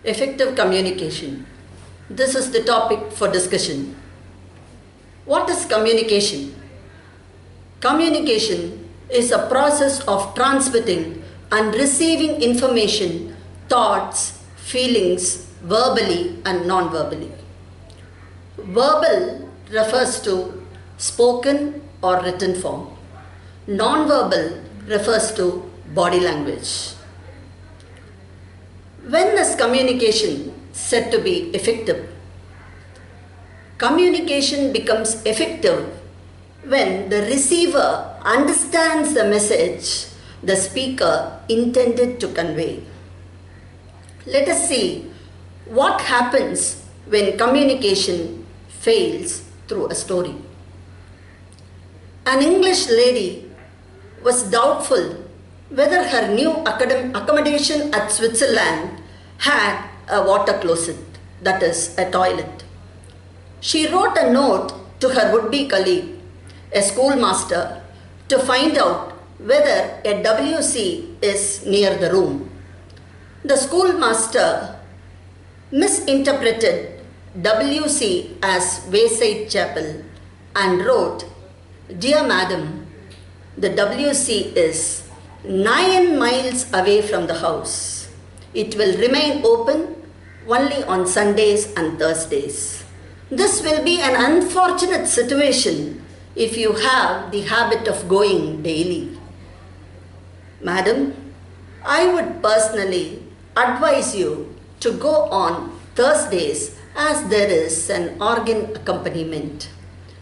Effective communication. This is the topic for discussion. What is communication? Communication is a process of transmitting and receiving information, thoughts, feelings, verbally and non-verbally. Verbal refers to spoken or written form. Non-verbal refers to body language. When is communication said to be effective? Communication becomes effective when the receiver understands the message the speaker intended to convey. Let us see what happens when communication fails through a story. An English lady was doubtful whether her new accommodation at Switzerland had a water closet, that is, a toilet. She wrote a note to her would-be colleague, a schoolmaster, to find out whether a WC is near the room. The schoolmaster misinterpreted WC as Wayside Chapel and wrote, "Dear Madam, the WC is 9 miles away from the house. It will remain open only on Sundays and Thursdays. This will be an unfortunate situation if you have the habit of going daily. Madam, I would personally advise you to go on Thursdays as there is an organ accompaniment.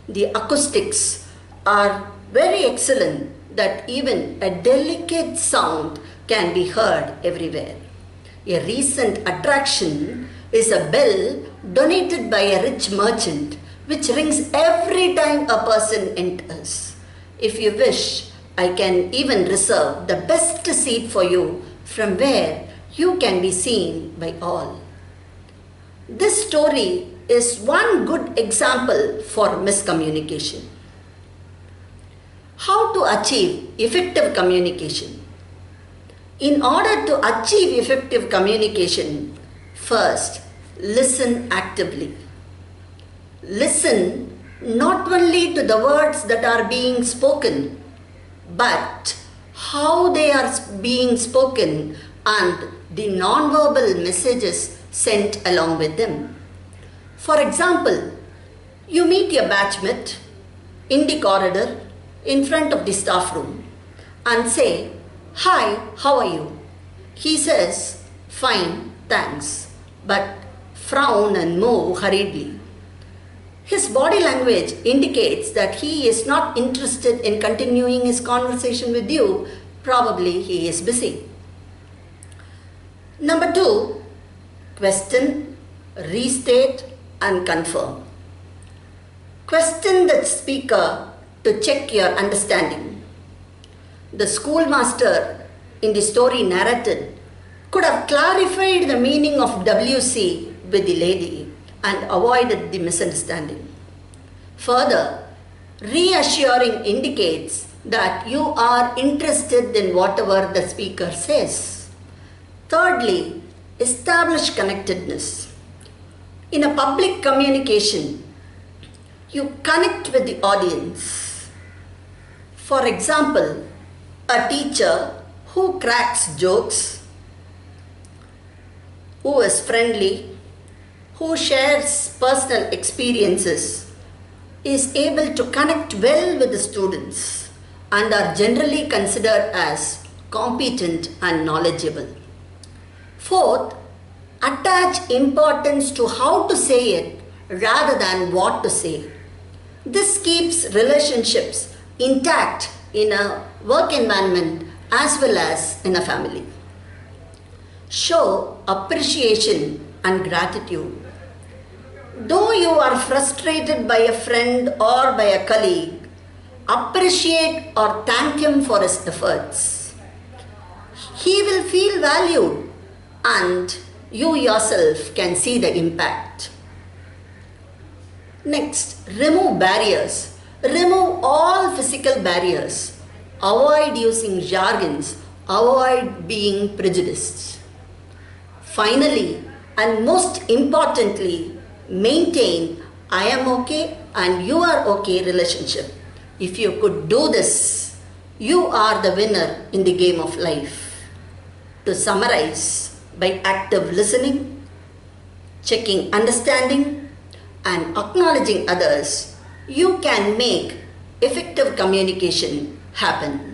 The acoustics are very excellent that even a delicate sound can be heard everywhere. A recent attraction is a bell donated by a rich merchant which rings every time a person enters. If you wish, I can even reserve the best seat for you from where you can be seen by all." This story is one good example for miscommunication. How to achieve effective communication? In order to achieve effective communication, first, listen actively. Listen not only to the words that are being spoken, but how they are being spoken and the non-verbal messages sent along with them. For example, you meet your batchmate in the corridor in front of the staff room and say, "Hi, how are you?" He says, "Fine, thanks," but frown and move hurriedly. His body language indicates that he is not interested in continuing his conversation with you. Probably he is busy. Number 2, question, restate and confirm. Question the speaker to check your understanding. The schoolmaster in the story narrated could have clarified the meaning of WC with the lady and avoided the misunderstanding. Further, reassuring indicates that you are interested in whatever the speaker says. Thirdly, establish connectedness. In a public communication, you connect with the audience. For example, a teacher who cracks jokes, who is friendly, who shares personal experiences, is able to connect well with the students and are generally considered as competent and knowledgeable. Fourth, attach importance to how to say it rather than what to say. This keeps relationships intact in a work environment as well as in a family. Show appreciation and gratitude. Though you are frustrated by a friend or by a colleague, appreciate or thank him for his efforts. He will feel valued and you yourself can see the impact. Next, remove barriers. Remove all physical barriers. Avoid using jargons. Avoid being prejudiced. Finally, and most importantly, maintain I am okay and you are okay relationship. If you could do this, you are the winner in the game of life. To summarize, by active listening, checking understanding, and acknowledging others, you can make effective communication happen.